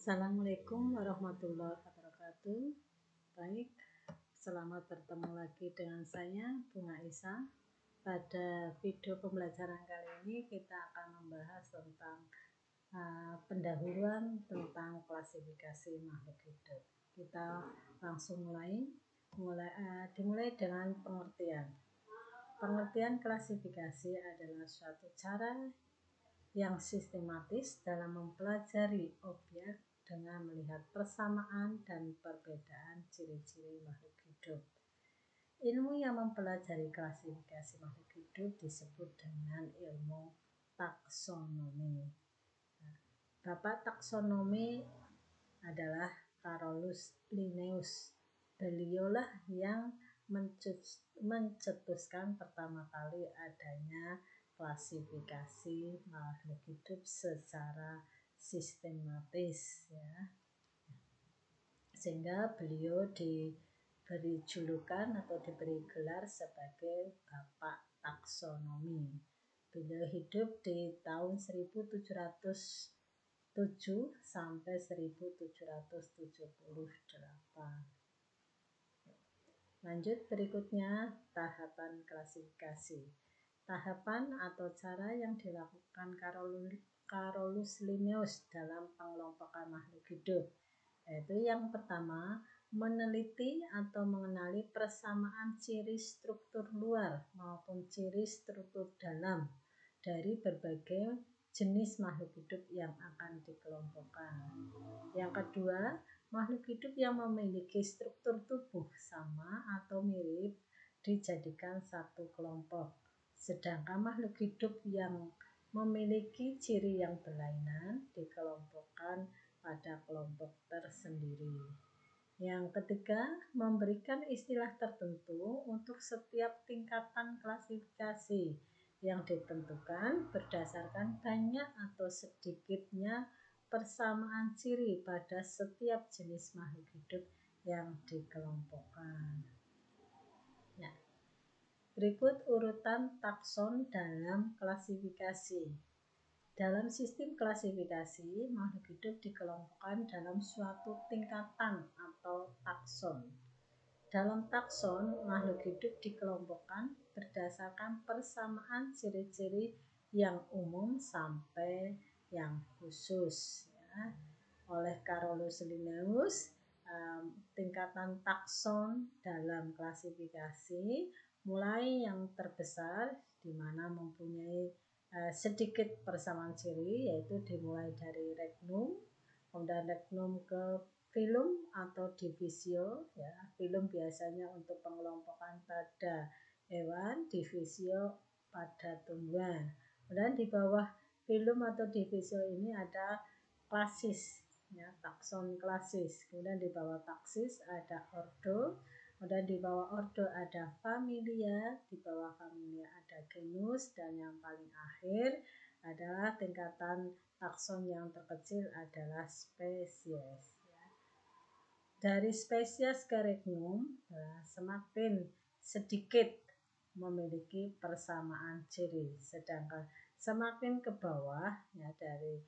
Assalamualaikum warahmatullahi wabarakatuh. Baik, selamat bertemu lagi dengan saya, Bunga Isa. Pada video pembelajaran kali ini kita akan membahas tentang pendahuluan tentang klasifikasi makhluk hidup. Kita langsung dimulai dengan pengertian. Pengertian klasifikasi adalah suatu cara yang sistematis dalam mempelajari objek dengan melihat persamaan dan perbedaan ciri-ciri makhluk hidup. Ilmu yang mempelajari klasifikasi makhluk hidup disebut dengan ilmu taksonomi. Bapak taksonomi adalah Carolus Linnaeus. Beliaulah yang mencetuskan pertama kali adanya klasifikasi makhluk hidup secara sistematis, ya. Sehingga beliau diberi julukan atau diberi gelar sebagai Bapak Taksonomi. Beliau hidup di tahun 1707 sampai 1778. Lanjut, berikutnya tahapan klasifikasi. Tahapan atau cara yang dilakukan Carolus Linnaeus dalam pengelompokan makhluk hidup, yaitu yang pertama, meneliti atau mengenali persamaan ciri struktur luar maupun ciri struktur dalam dari berbagai jenis makhluk hidup yang akan dikelompokkan. Yang kedua, makhluk hidup yang memiliki struktur tubuh sama atau mirip dijadikan satu kelompok. Sedangkan makhluk hidup yang memiliki ciri yang berlainan dikelompokkan pada kelompok tersendiri. Yang ketiga, memberikan istilah tertentu untuk setiap tingkatan klasifikasi yang ditentukan berdasarkan banyak atau sedikitnya persamaan ciri pada setiap jenis makhluk hidup yang dikelompokkan. Ya. Berikut urutan takson dalam klasifikasi. Dalam sistem klasifikasi, makhluk hidup dikelompokkan dalam suatu tingkatan atau takson. Dalam takson, makhluk hidup dikelompokkan berdasarkan persamaan ciri-ciri yang umum sampai yang khusus, ya. Oleh Carolus Linnaeus, tingkatan takson dalam klasifikasi mulai yang terbesar di mana mempunyai sedikit persamaan ciri, yaitu dimulai dari regnum, kemudian regnum ke filum atau divisio, ya. Filum biasanya untuk pengelompokan pada hewan, divisio pada tumbuhan. Kemudian di bawah filum atau divisio ini ada klasis, ya, takson klasis. Kemudian di bawah taksis ada ordo. Kemudian di bawah ordo ada familia, di bawah familia ada genus, dan yang paling akhir adalah tingkatan takson yang terkecil adalah spesies. Ya. Dari spesies ke regnum, semakin sedikit memiliki persamaan ciri, sedangkan semakin ke bawah, ya, dari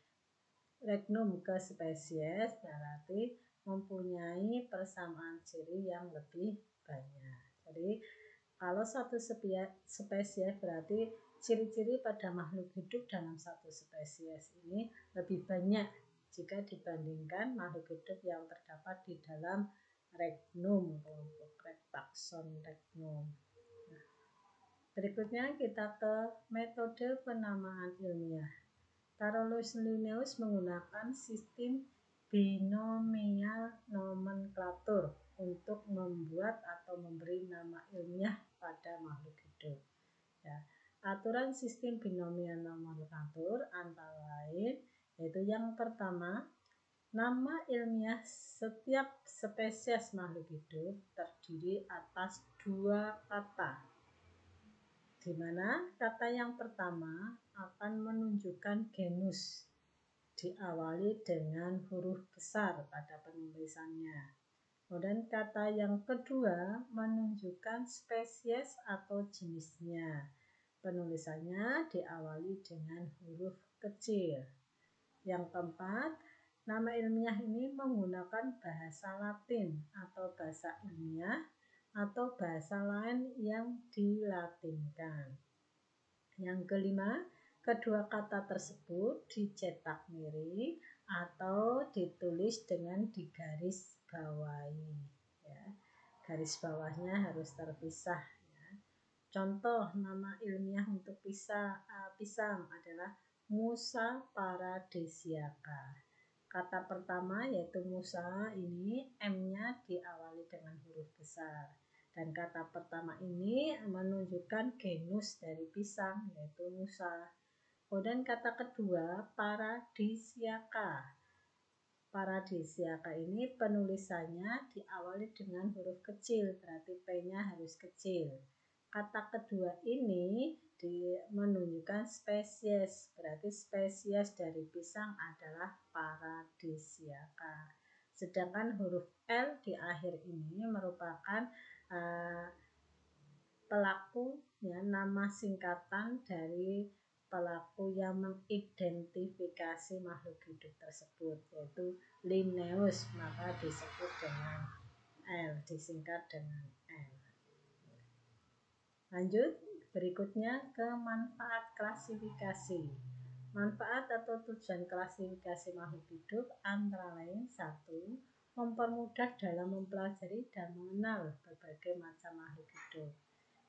regnum ke spesies berarti mempunyai persamaan ciri yang lebih banyak. Jadi kalau satu spesies berarti ciri-ciri pada makhluk hidup dalam satu spesies ini lebih banyak jika dibandingkan makhluk hidup yang terdapat di dalam regnum, kelompok takson regnum. Nah, berikutnya kita ke metode penamaan ilmiah. Carolus Linnaeus menggunakan sistem binomial nomenklatur untuk membuat atau memberi nama ilmiah pada makhluk hidup. Ya. Aturan sistem binomial nomenklatur antara lain yaitu yang pertama, nama ilmiah setiap spesies makhluk hidup terdiri atas dua kata, di mana kata yang pertama akan menunjukkan genus, diawali dengan huruf besar pada penulisannya. Kemudian kata yang kedua menunjukkan spesies atau jenisnya, penulisannya diawali dengan huruf kecil. Yang keempat, nama ilmiah ini menggunakan bahasa Latin atau bahasa ilmiah atau bahasa lain yang dilatinkan. Yang kelima, kedua kata tersebut dicetak miring atau ditulis dengan digaris bawahi. Ya. Garis bawahnya harus terpisah. Ya. Contoh nama ilmiah untuk pisang adalah Musa paradisiaca. Kata pertama yaitu Musa ini M-nya diawali dengan huruf besar. Dan kata pertama ini menunjukkan genus dari pisang yaitu Musa. Kemudian kata kedua paradisiaca. Paradisiaca ini penulisannya diawali dengan huruf kecil, berarti P-nya harus kecil. Kata kedua ini menunjukkan spesies, berarti spesies dari pisang adalah paradisiaca. Sedangkan huruf L di akhir ini merupakan pelaku, ya, nama singkatan dari pelaku yang mengidentifikasi makhluk hidup tersebut, yaitu Linnaeus, maka disebut dengan L, disingkat dengan L. Lanjut, berikutnya ke manfaat klasifikasi. Manfaat atau tujuan klasifikasi makhluk hidup antara lain: 1. Mempermudah dalam mempelajari dan mengenal berbagai macam makhluk hidup.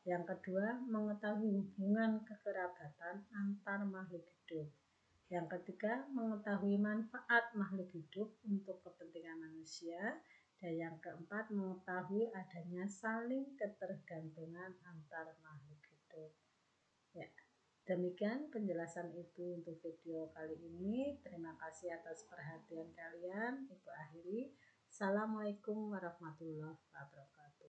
Yang kedua, mengetahui hubungan kekerabatan antar makhluk hidup. Yang ketiga, mengetahui manfaat makhluk hidup untuk kepentingan manusia. Dan yang keempat, mengetahui adanya saling ketergantungan antar makhluk hidup. Ya, demikian penjelasan Ibu untuk video kali ini. Terima kasih atas perhatian kalian. Ibu akhiri. Assalamualaikum warahmatullahi wabarakatuh.